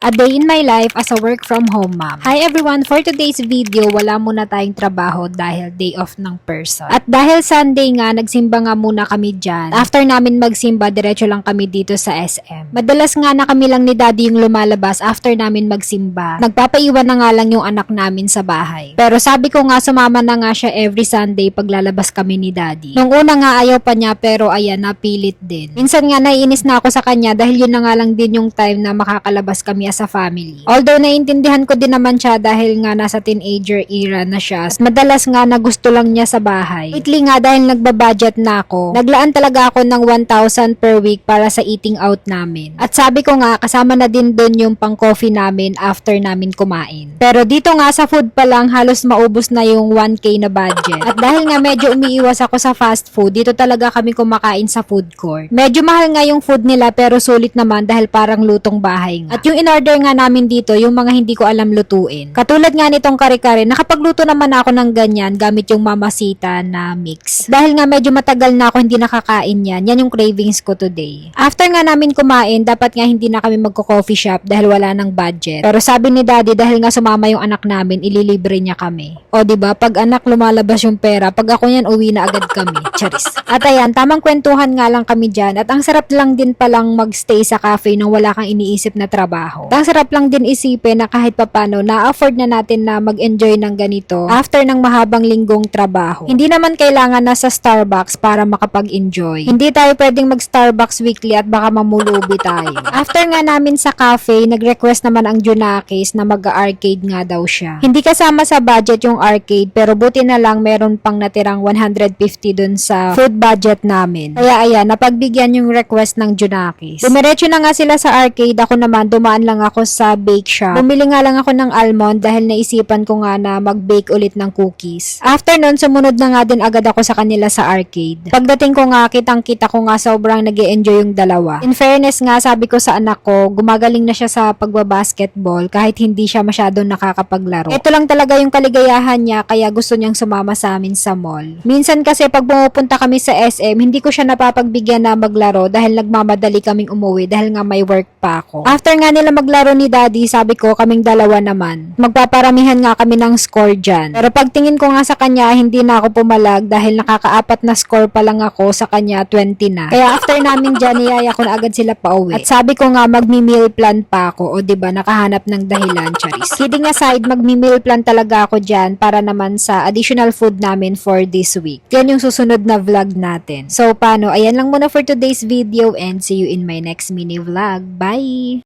A day in my life as a work from home mom. Hi everyone! For today's video, wala muna tayong trabaho dahil day off ng person. At dahil Sunday nga, nagsimba nga muna kami dyan. After namin magsimba, diretso lang kami dito sa SM. Madalas nga na kami lang ni daddy yung lumalabas after namin magsimba. Nagpapaiwan na nga lang yung anak namin sa bahay. Pero sabi ko nga, sumama na nga siya every Sunday pag lalabas kami ni daddy. Nung una nga ayaw pa niya pero ayan, napilit din. Minsan nga naiinis na ako sa kanya dahil yun na nga lang din yung time na makakalabas kami as a family. Although naiintindihan ko din naman siya dahil nga nasa teenager era na siya. Madalas nga na gusto lang niya sa bahay. Lately nga dahil nagbabudget na ako, naglaan talaga ako ng 1,000 per week para sa eating out namin. At sabi ko nga kasama na din doon yung pang coffee namin after namin kumain. Pero dito nga sa food pa lang halos maubos na yung 1k na budget. At dahil nga medyo umiiwas ako sa fast food, dito talaga kami kumakain sa food court. Medyo mahal nga yung food nila pero sulit naman dahil parang lutong bahay nga. At yung in-order nga namin dito, yung mga hindi ko alam lutuin. Katulad nga nitong kare-kare, nakapagluto naman ako ng ganyan gamit yung Mamacita na mix. Dahil nga medyo matagal na ako hindi nakakain yan, yan yung cravings ko today. After nga namin kumain, dapat nga hindi na kami magko-coffee shop dahil wala ng budget. Pero sabi ni daddy, dahil nga sumama yung anak namin, ililibre niya kami. O diba, pag anak lumalabas yung pera, pag ako yan, uwi na agad kami. Charis. At ayan, tamang kwentuhan nga lang kami dyan. At ang sarap lang din palang magstay sa cafe nang wala kang iniisip na trabaho. Ang sarap lang din isipin na kahit papano na-afford na natin na mag-enjoy ng ganito after ng mahabang linggong trabaho. Hindi naman kailangan na sa Starbucks para makapag-enjoy. Hindi tayo pwedeng mag-Starbucks weekly at baka mamulubi tayo. After nga namin sa cafe, nag-request naman ang Junakis na mag-arcade nga daw siya. Hindi kasama sa budget yung arcade pero buti na lang meron pang natirang 150 dun sa food budget namin. Kaya ayan, napagbigyan yung request ng Junakis. Dumiretso na nga sila sa arcade, ako naman dumaan lang ako sa bake shop. Bumili nga lang ako ng almond dahil naisipan ko nga na mag-bake ulit ng cookies. After nun, sumunod na nga din agad ako sa kanila sa arcade. Pagdating ko nga, kitang-kita ko nga sobrang nag-e-enjoy yung dalawa. In fairness nga, sabi ko sa anak ko, gumagaling na siya sa pagbabasketball kahit hindi siya masyadong nakakapaglaro. Ito lang talaga yung kaligayahan niya kaya gusto niyang sumama sa amin sa mall. Minsan kasi pag pumupunta kami sa SM, hindi ko siya napapagbigyan na maglaro dahil nagmamadali kaming umuwi dahil nga may work pa ako. After nga nila maglaro ni daddy, sabi ko kaming dalawa naman. Magpaparamihan nga kami ng score dyan. Pero pagtingin ko nga sa kanya, hindi na ako pumalag dahil nakakaapat na score pa lang ako, sa kanya 20 na. Kaya after namin dyan, niyaya ko na agad sila pauwi. At sabi ko nga magmi-meal plan pa ako. O diba, nakahanap ng dahilan, charis. Kidding aside, magmi-meal plan talaga ako dyan para naman sa additional food namin for this week. Yan yung susunod na vlog natin. So paano, ayan lang muna for today's video and see you in my next mini vlog. Bye!